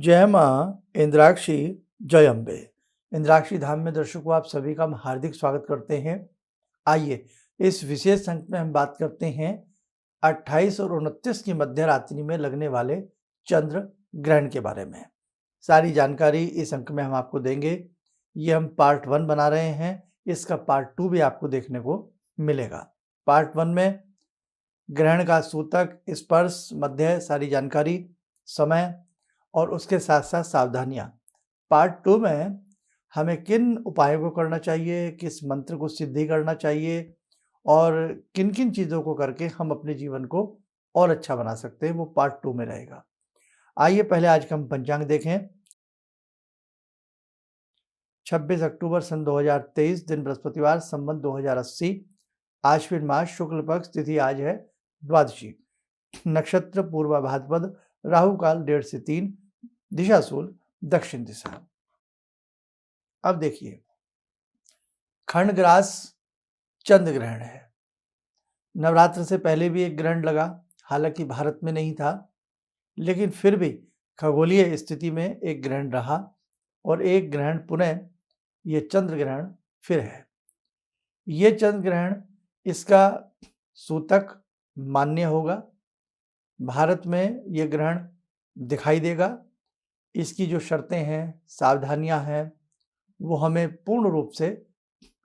जय माँ इंद्राक्षी, जय अम्बे। इंद्राक्षी धाम में दर्शकों आप सभी का हम हार्दिक स्वागत करते हैं। आइए इस विशेष अंक में हम बात करते हैं 28 और 29 की मध्य रात्रि में लगने वाले चंद्र ग्रहण के बारे में। सारी जानकारी इस अंक में हम आपको देंगे। ये हम पार्ट 1 बना रहे हैं, इसका पार्ट 2 भी आपको देखने को मिलेगा। पार्ट 1 में ग्रहण का सूतक, स्पर्श, मध्य, सारी जानकारी, समय और उसके साथ साथ सावधानियां। पार्ट 2 में हमें किन उपायों को करना चाहिए, किस मंत्र को सिद्धि करना चाहिए और किन किन चीज़ों को करके हम अपने जीवन को और अच्छा बना सकते हैं, वो पार्ट 2 में रहेगा। आइए पहले आज का हम पंचांग देखें। 26 अक्टूबर सन 2023, दिन बृहस्पतिवार, संवत 2080, आश्विन मास, शुक्ल पक्ष, तिथि आज है द्वादशी, नक्षत्र पूर्वा भाद्रपद, राहु काल 1:30 से 3, दिशा शूल दक्षिण दिशा। अब देखिए, खंडग्रास चंद्र ग्रहण है। नवरात्र से पहले भी एक ग्रहण लगा, हालांकि भारत में नहीं था, लेकिन फिर भी खगोलीय स्थिति में एक ग्रहण रहा और एक ग्रहण पुनः ये चंद्र ग्रहण फिर है। ये चंद्र ग्रहण, इसका सूतक मान्य होगा। भारत में ये ग्रहण दिखाई देगा। इसकी जो शर्तें हैं, सावधानियां हैं, वो हमें पूर्ण रूप से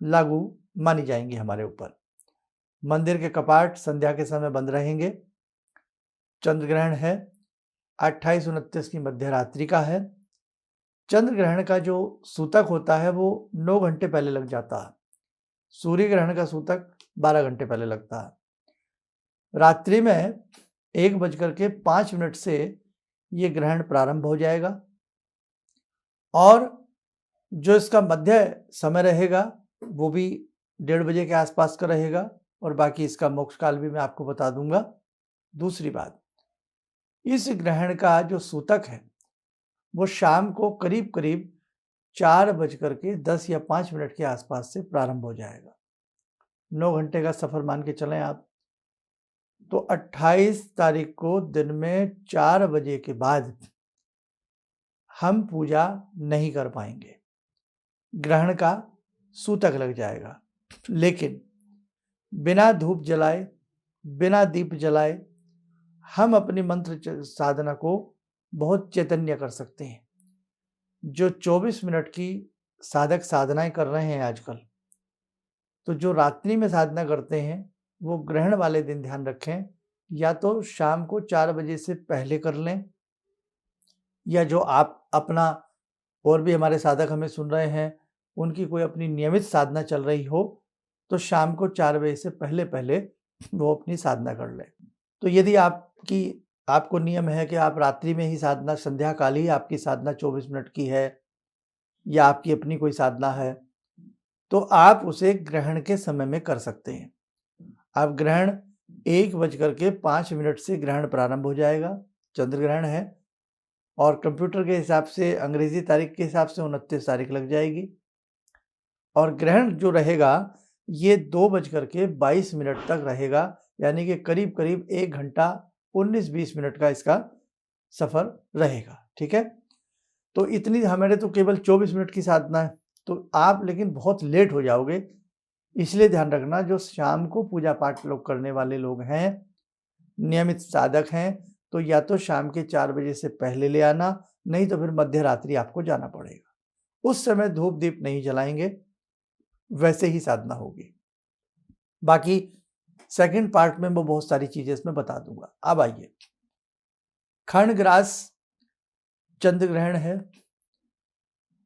लागू मानी जाएंगी हमारे ऊपर। मंदिर के कपाट संध्या के समय बंद रहेंगे। चंद्र ग्रहण है 28-29 की मध्य रात्रि का है। चंद्र ग्रहण का जो सूतक होता है वो 9 घंटे पहले लग जाता है। सूर्य ग्रहण का सूतक 12 घंटे पहले लगता है। रात्रि में 1:05 से ये ग्रहण प्रारंभ हो जाएगा और जो इसका मध्य समय रहेगा वो भी 1:30 बजे के आसपास का रहेगा और बाकी इसका मोक्ष काल भी मैं आपको बता दूंगा। दूसरी बात, इस ग्रहण का जो सूतक है वो शाम को करीब करीब 4:10 या 5 मिनट के आसपास से प्रारंभ हो जाएगा। 9 घंटे का सफर मान के चलें आप, तो 28 तारीख को दिन में 4 बजे के बाद हम पूजा नहीं कर पाएंगे। ग्रहण का सूतक लग जाएगा, लेकिन बिना धूप जलाए, बिना दीप जलाए हम अपनी मंत्र साधना को बहुत चैतन्य कर सकते हैं। जो 24 मिनट की साधक साधनाएं कर रहे हैं आजकल, तो जो रात्रि में साधना करते हैं वो ग्रहण वाले दिन ध्यान रखें, या तो शाम को 4 बजे से पहले कर लें, या जो आप अपना और भी हमारे साधक हमें सुन रहे हैं उनकी कोई अपनी नियमित साधना चल रही हो तो शाम को 4 बजे से पहले पहले वो अपनी साधना कर लें। तो यदि आपको नियम है कि आप रात्रि में ही साधना, संध्या काल ही आपकी साधना 24 मिनट की है या आपकी अपनी कोई साधना है, तो आप उसे ग्रहण के समय में कर सकते हैं। अब ग्रहण 1:05 से ग्रहण प्रारंभ हो जाएगा। चंद्र ग्रहण है और कंप्यूटर के हिसाब से, अंग्रेजी तारीख के हिसाब से 29 तारीख लग जाएगी और ग्रहण जो रहेगा ये 2:22 तक रहेगा, यानी कि करीब करीब 1 घंटा 19-20 मिनट का इसका सफर रहेगा। ठीक है, तो इतनी हमारे तो केवल 24 मिनट की साधना है, तो आप लेकिन बहुत लेट हो जाओगे। इसलिए ध्यान रखना, जो शाम को पूजा पाठ लोग करने वाले लोग हैं, नियमित साधक हैं, तो या तो शाम के 4 बजे से पहले ले आना, नहीं तो फिर मध्य रात्रि आपको जाना पड़ेगा। उस समय धूप दीप नहीं जलाएंगे, वैसे ही साधना होगी। बाकी सेकंड पार्ट में मैं बहुत सारी चीजें इसमें बता दूंगा। अब आइए, खंडग्रास चंद्र ग्रहण है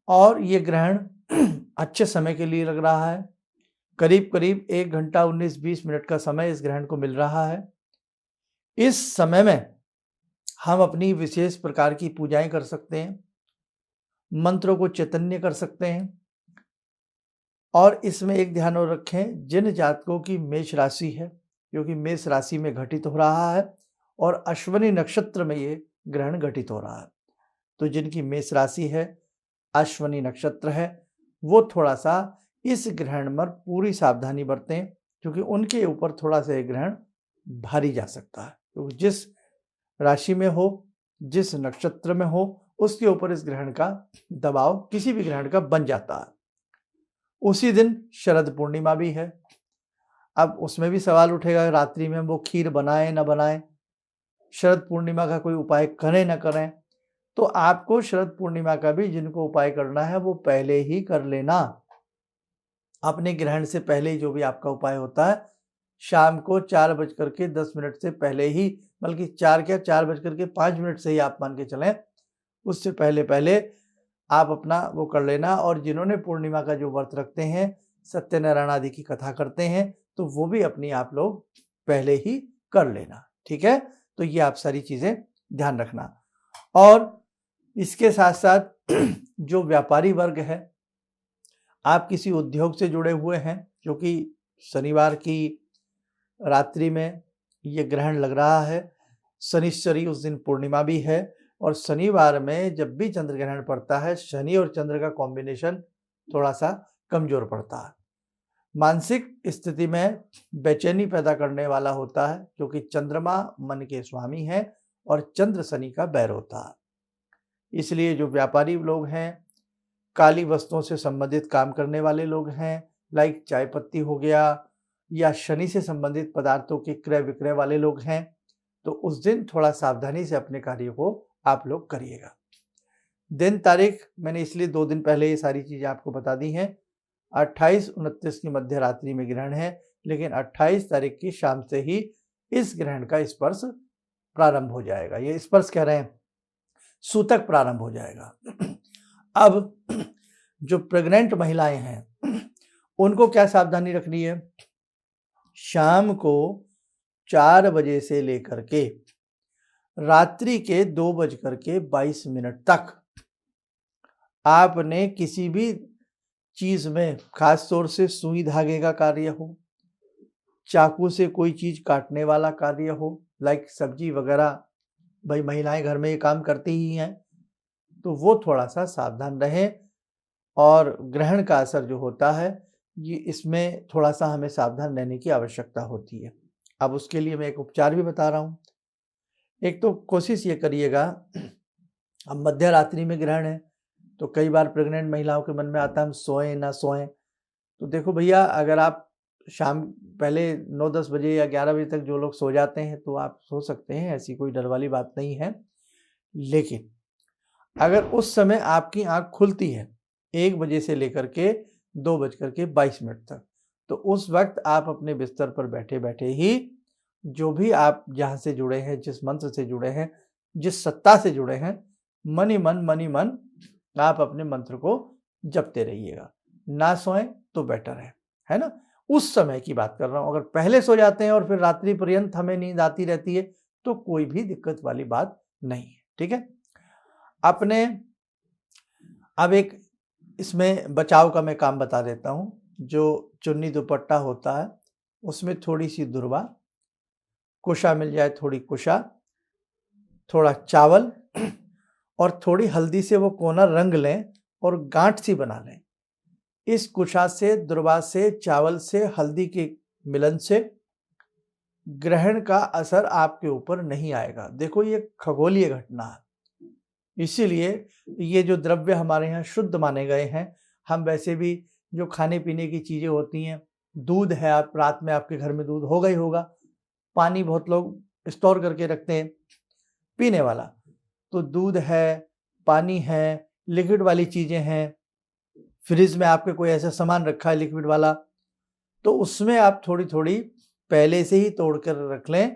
और ये ग्रहण अच्छे समय के लिए लग रहा है। करीब करीब 1 घंटा 19-20 मिनट का समय इस ग्रहण को मिल रहा है। इस समय में हम अपनी विशेष प्रकार की पूजाएं कर सकते हैं, मंत्रों को चैतन्य कर सकते हैं। और इसमें एक ध्यान और रखें, जिन जातकों की मेष राशि है, क्योंकि मेष राशि में घटित हो रहा है और अश्विनी नक्षत्र में ये ग्रहण घटित हो रहा है, तो जिनकी मेष राशि है, अश्विनी नक्षत्र है, वो थोड़ा सा इस ग्रहण में पूरी सावधानी बरतें, क्योंकि उनके ऊपर थोड़ा सा ये ग्रहण भारी जा सकता है। तो जिस राशि में हो, जिस नक्षत्र में हो, उसके ऊपर इस ग्रहण का दबाव किसी भी ग्रहण का बन जाता है। उसी दिन शरद पूर्णिमा भी है। अब उसमें भी सवाल उठेगा रात्रि में वो खीर बनाएं ना बनाएं, शरद पूर्णिमा का कोई उपाय करें ना करें। तो आपको शरद पूर्णिमा का भी जिनको उपाय करना है वो पहले ही कर लेना। अपने ग्रहण से पहले ही जो भी आपका उपाय होता है, शाम को 4:10 से पहले ही, बल्कि 4:05 से ही आप मान के चलें, उससे पहले पहले आप अपना वो कर लेना। और जिन्होंने पूर्णिमा का जो व्रत रखते हैं, सत्यनारायण आदि की कथा करते हैं, तो वो भी अपनी आप लोग पहले ही कर लेना। ठीक है, तो ये आप सारी चीज़ें ध्यान रखना। और इसके साथ साथ जो व्यापारी वर्ग है, आप किसी उद्योग से जुड़े हुए हैं, क्योंकि शनिवार की रात्रि में ये ग्रहण लग रहा है, शनिश्चरी उस दिन पूर्णिमा भी है, और शनिवार में जब भी चंद्र ग्रहण पड़ता है, शनि और चंद्र का कॉम्बिनेशन थोड़ा सा कमजोर पड़ता है। मानसिक स्थिति में बेचैनी पैदा करने वाला होता है, क्योंकि चंद्रमा मन के स्वामी है और चंद्र शनि का बैर होता है। इसलिए जो व्यापारी लोग हैं, काली वस्तुओं से संबंधित काम करने वाले लोग हैं, लाइक चाय पत्ती हो गया, या शनि से संबंधित पदार्थों के क्रय विक्रय वाले लोग हैं, तो उस दिन थोड़ा सावधानी से अपने कार्य को आप लोग करिएगा। दिन तारीख मैंने इसलिए 2 दिन पहले ये सारी चीज़ें आपको बता दी हैं। 28-29 की मध्य रात्रि में ग्रहण है, लेकिन 28 तारीख की शाम से ही इस ग्रहण का स्पर्श प्रारंभ हो जाएगा। ये स्पर्श कह रहे हैं, सूतक प्रारंभ हो जाएगा। अब जो प्रेग्नेंट महिलाएं हैं, उनको क्या सावधानी रखनी है? शाम को 4 बजे से लेकर के रात्रि के 2:22 तक आपने किसी भी चीज में, खास तौर से सुई धागे का कार्य हो, चाकू से कोई चीज काटने वाला कार्य हो, लाइक सब्जी वगैरह, भाई महिलाएं घर में ये काम करती ही हैं, तो वो थोड़ा सा सावधान रहें। और ग्रहण का असर जो होता है, ये इसमें थोड़ा सा हमें सावधान रहने की आवश्यकता होती है। अब उसके लिए मैं एक उपचार भी बता रहा हूँ। एक तो कोशिश ये करिएगा, अब मध्य रात्रि में ग्रहण है, तो कई बार प्रेग्नेंट महिलाओं के मन में आता है हम सोएं ना सोएं। तो देखो भैया, अगर आप शाम पहले 9-10 बजे या 11 बजे तक जो लोग सो जाते हैं, तो आप सो सकते हैं, ऐसी कोई डर वाली बात नहीं है। लेकिन अगर उस समय आपकी आंख खुलती है 1 बजे से लेकर के 2:22 तक, तो उस वक्त आप अपने बिस्तर पर बैठे बैठे ही जो भी आप जहाँ से जुड़े हैं, जिस मंत्र से जुड़े हैं, जिस सत्ता से जुड़े हैं, मन ही मन आप अपने मंत्र को जपते रहिएगा। ना सोएं तो बेटर है ना? उस समय की बात कर रहा हूँ। अगर पहले सो जाते हैं और फिर रात्रि पर्यंत हमें नींद आती रहती है, तो कोई भी दिक्कत वाली बात नहीं है। ठीक है, अपने अब एक इसमें बचाव का मैं काम बता देता हूँ। जो चुन्नी दुपट्टा होता है, उसमें थोड़ी सी दुर्वा, कुशा मिल जाए थोड़ी कुशा, थोड़ा चावल और थोड़ी हल्दी से वो कोना रंग लें और गांठ सी बना लें। इस कुशा से, दुर्वा से, चावल से, हल्दी के मिलन से ग्रहण का असर आपके ऊपर नहीं आएगा। देखो, ये खगोलीय घटना है, इसीलिए ये जो द्रव्य हमारे यहाँ शुद्ध माने गए हैं। हम वैसे भी जो खाने पीने की चीज़ें होती हैं, दूध है, आप रात में आपके घर में दूध होगा ही होगा, पानी बहुत लोग स्टोर करके रखते हैं पीने वाला, तो दूध है, पानी है, लिक्विड वाली चीज़ें हैं, फ्रिज में आपके कोई ऐसा सामान रखा है लिक्विड वाला, तो उसमें आप थोड़ी थोड़ी पहले से ही तोड़ कर रख लें।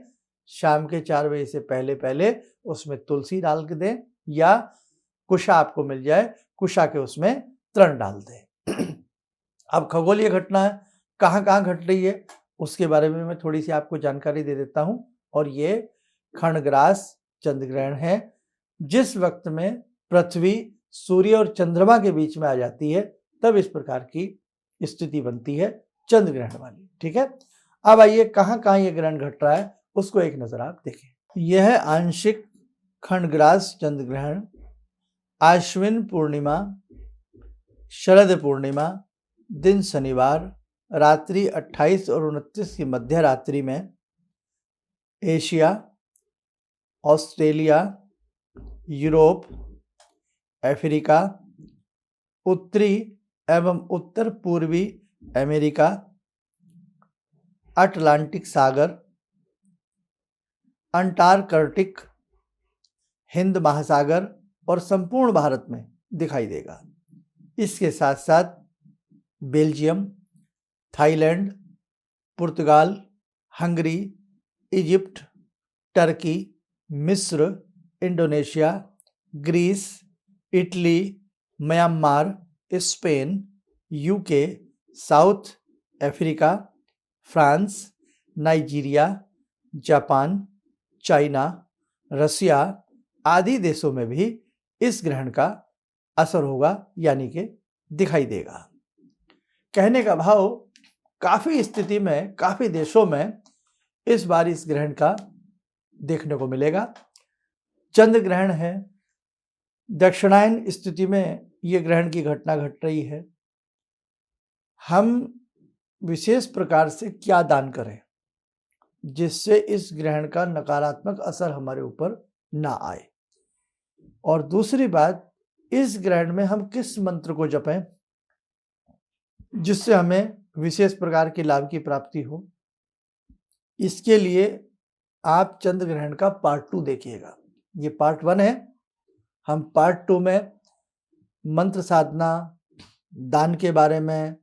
शाम के 4 बजे से पहले पहले उसमें तुलसी डाल के दें, या कुशा आपको मिल जाए, कुशा के उसमें तृण डाल दें। अब खगोलीय घटना है, कहाँ कहाँ घट रही है उसके बारे में मैं थोड़ी सी आपको जानकारी दे देता हूँ। और ये खंडग्रास चंद्र ग्रहण है, जिस वक्त में पृथ्वी, सूर्य और चंद्रमा के बीच में आ जाती है, तब इस प्रकार की स्थिति बनती है चंद्र ग्रहण वाली। ठीक है, अब आइए कहाँ कहाँ ये ग्रहण घट रहा है उसको एक नजर आप देखें। यह आंशिक खंडग्रास चंद्र ग्रहण आश्विन पूर्णिमा, शरद पूर्णिमा, दिन शनिवार, रात्रि 28 और 29 की मध्य रात्रि में एशिया, ऑस्ट्रेलिया, यूरोप, अफ्रीका, उत्तरी एवं उत्तर पूर्वी अमेरिका, अटलांटिक सागर, अंटार्कटिक, हिंद महासागर और संपूर्ण भारत में दिखाई देगा। इसके साथ साथ बेल्जियम, थाईलैंड, पुर्तगाल, हंगरी, इजिप्ट, टर्की, मिस्र, Indonesia, Greece, Italy, Myanmar, Spain, UK, South Africa, France, Nigeria, Japan, China, Russia आदि देशों में भी इस ग्रहण का असर होगा, यानी कि दिखाई देगा। कहने का भाव, काफी स्थिति में, काफी देशों में इस बार इस ग्रहण का देखने को मिलेगा। चंद्र ग्रहण है, दक्षिणायन स्थिति में यह ग्रहण की घटना घट रही है। हम विशेष प्रकार से क्या दान करें जिससे इस ग्रहण का नकारात्मक असर हमारे ऊपर ना आए, और दूसरी बात, इस ग्रहण में हम किस मंत्र को जपें जिससे हमें विशेष प्रकार के लाभ की प्राप्ति हो। इसके लिए आप चंद्र ग्रहण का पार्ट 2 देखिएगा। ये पार्ट 1 है। हम पार्ट 2 में मंत्र साधना, दान के बारे में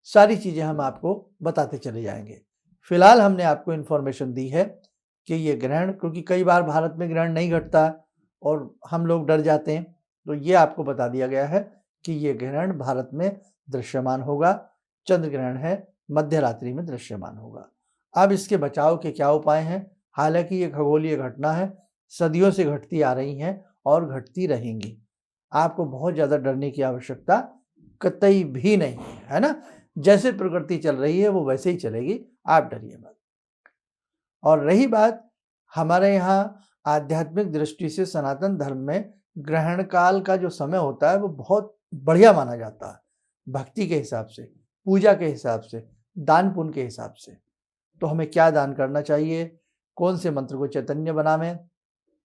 सारी चीजें हम आपको बताते चले जाएंगे। फिलहाल हमने आपको इन्फॉर्मेशन दी है कि ये ग्रहण, क्योंकि कई बार भारत में ग्रहण नहीं घटता और हम लोग डर जाते हैं, तो ये आपको बता दिया गया है कि ये ग्रहण भारत में दृश्यमान होगा। चंद्र ग्रहण है, मध्य रात्रि में दृश्यमान होगा। अब इसके बचाव के क्या उपाय हैं? हालांकि ये खगोलीय घटना है, सदियों से घटती आ रही हैं और घटती रहेंगी। आपको बहुत ज़्यादा डरने की आवश्यकता कतई भी नहीं है ना। जैसे प्रकृति चल रही है वो वैसे ही चलेगी, आप डरिए मत। और रही बात, हमारे यहाँ आध्यात्मिक दृष्टि से सनातन धर्म में ग्रहण काल का जो समय होता है वो बहुत बढ़िया माना जाता है, भक्ति के हिसाब से, पूजा के हिसाब से, दान पुण्य के हिसाब से। तो हमें क्या दान करना चाहिए, कौन से मंत्र को चैतन्य बनावें,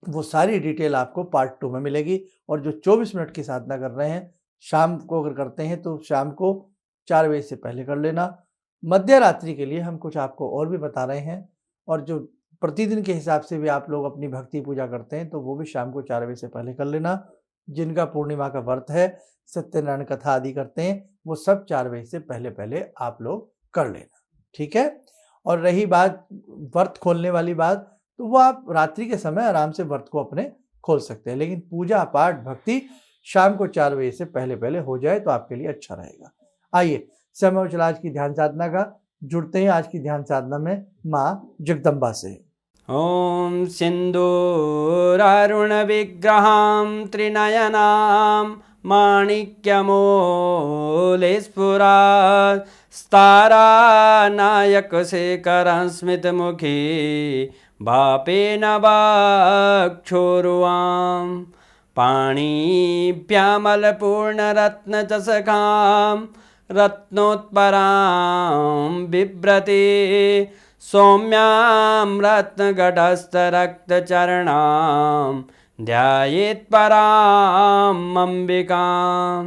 वो सारी डिटेल आपको पार्ट 2 में मिलेगी। और जो 24 मिनट की साधना कर रहे हैं, शाम को अगर करते हैं तो शाम को 4 बजे से पहले कर लेना। मध्य रात्रि के लिए हम कुछ आपको और भी बता रहे हैं, और जो प्रतिदिन के हिसाब से भी आप लोग अपनी भक्ति पूजा करते हैं तो वो भी शाम को 4 बजे से पहले कर लेना। जिनका पूर्णिमा का व्रत है, सत्यनारायण कथा आदि करते हैं, वो सब 4 बजे से पहले पहले आप लोग कर लेना, ठीक है। और रही बात व्रत खोलने वाली बात, तो वो आप रात्रि के समय आराम से व्रत को अपने खोल सकते हैं, लेकिन पूजा पाठ भक्ति शाम को 4 बजे से पहले पहले हो जाए तो आपके लिए अच्छा रहेगा। आइए समय हो चला आज की ध्यान साधना का, जुड़ते हैं आज की ध्यान साधना में माँ जगदम्बा से। ओम सिंदूरारुण विग्रहां त्रिनयनां माणिक्यमूले स्फुरात् स्तारानायकशेखरं स्मितमुखी बापेन वक्षोरुवां पाणिभ्यामलपूर्णरत्नचषकां रत्नोत्परां बिभ्रति सौम्यां रत्नघटस्थरक्तचरणां ध्यायेत्परां अम्बिकां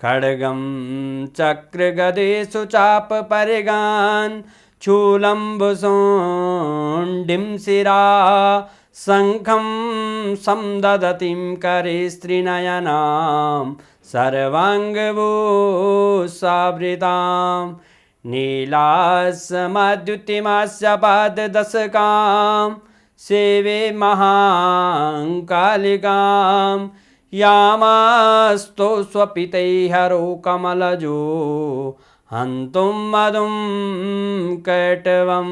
खड्गं चक्रगदेषु चापपरिगान् शूलम्बुशुण्डिं शिरा शङ्खं संदधतीं करे स्त्रीनयनां सर्वाङ्गभूषावृताम् नीलासमद्युतिमास्य पाददशकां सेवे महाकालिकां यामास्तो स्वपितैहरो कमलजो हन्तुं मधुं कैटवं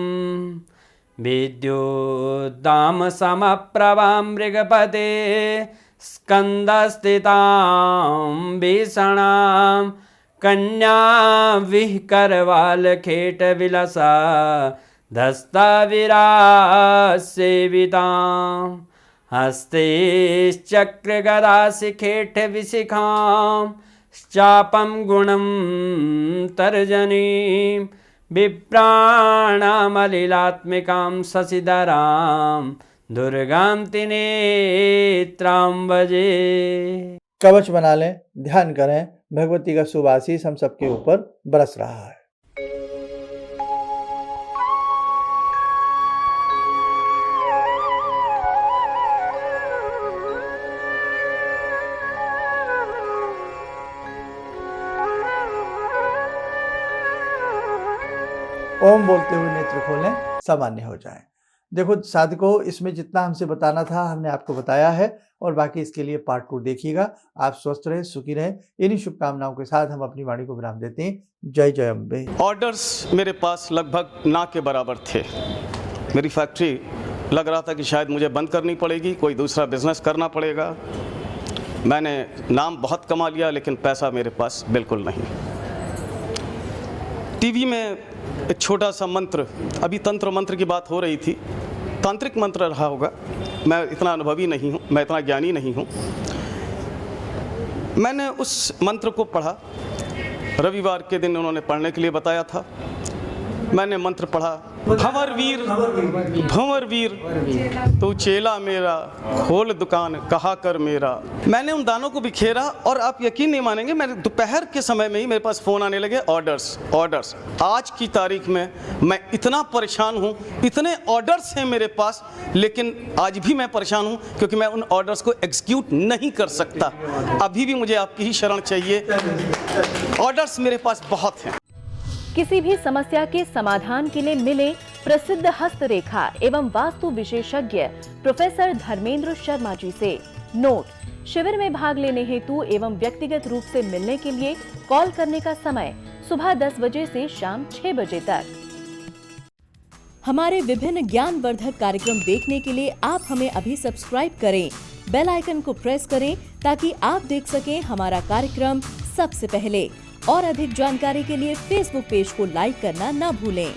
विद्युद्दामसमप्रभां मृगपते स्कन्दस्थितां भीषणां कन्या विहकरवालखेटविलसा धस्ताविरासेवितां हस्तैश्चक्रगदाशिखेटविशिखां चापं गुणं तर्जनीं विप्राणामलिलात्मिकां शशिधरां दुर्गां त्रिनेत्रां भजे। कवच बना लें, ध्यान करें, भगवती का शुभ आशीष हम सबके ऊपर बरस रहा है। ओम बोलते हुए नेत्र खोलें, सामान्य हो जाएं। देखो साधकों, इसमें जितना हमसे बताना था हमने आपको बताया है और बाकी इसके लिए पार्ट 2 देखिएगा। आप स्वस्थ रहे, सुखी रहे, इन्हीं शुभकामनाओं के साथ हम अपनी वाणी को विराम देते हैं। जय जय अम्बे। ऑर्डर्स मेरे पास लगभग ना के बराबर थे। मेरी फैक्ट्री लग रहा था कि शायद मुझे बंद करनी पड़ेगी, कोई दूसरा बिजनेस करना पड़ेगा। मैंने नाम बहुत कमा लिया लेकिन पैसा मेरे पास बिल्कुल नहीं। टीवी में एक छोटा सा मंत्र, अभी तंत्र मंत्र की बात हो रही थी, तांत्रिक मंत्र रहा होगा, मैं इतना अनुभवी नहीं हूँ, मैं इतना ज्ञानी नहीं हूँ। मैंने उस मंत्र को पढ़ा, रविवार के दिन उन्होंने पढ़ने के लिए बताया था। मैंने मंत्र पढ़ा, भंवर वीर तू चेला मेरा, खोल दुकान कहा कर मेरा। मैंने उन दानों को बिखेरा और आप यकीन नहीं मानेंगे, मेरे दोपहर के समय में ही मेरे पास फ़ोन आने लगे, ऑर्डर्स। आज की तारीख में मैं इतना परेशान हूँ, इतने ऑर्डर्स हैं मेरे पास, लेकिन आज भी मैं परेशान हूँ क्योंकि मैं उन ऑर्डर्स को एग्जीक्यूट नहीं कर सकता। अभी भी मुझे आपकी ही शरण चाहिए। ऑर्डर्स मेरे पास बहुत हैं। किसी भी समस्या के समाधान के लिए मिले प्रसिद्ध हस्तरेखा एवं वास्तु विशेषज्ञ प्रोफेसर धर्मेंद्र शर्मा जी से। नोट: शिविर में भाग लेने हेतु एवं व्यक्तिगत रूप से मिलने के लिए कॉल करने का समय सुबह 10 बजे से शाम 6 बजे तक। हमारे विभिन्न ज्ञानवर्धक कार्यक्रम देखने के लिए आप हमें अभी सब्सक्राइब करें, बेल आइकन को प्रेस करें ताकि आप देख सकें हमारा कार्यक्रम सबसे पहले। और अधिक जानकारी के लिए फेसबुक पेज को लाइक करना न भूलें।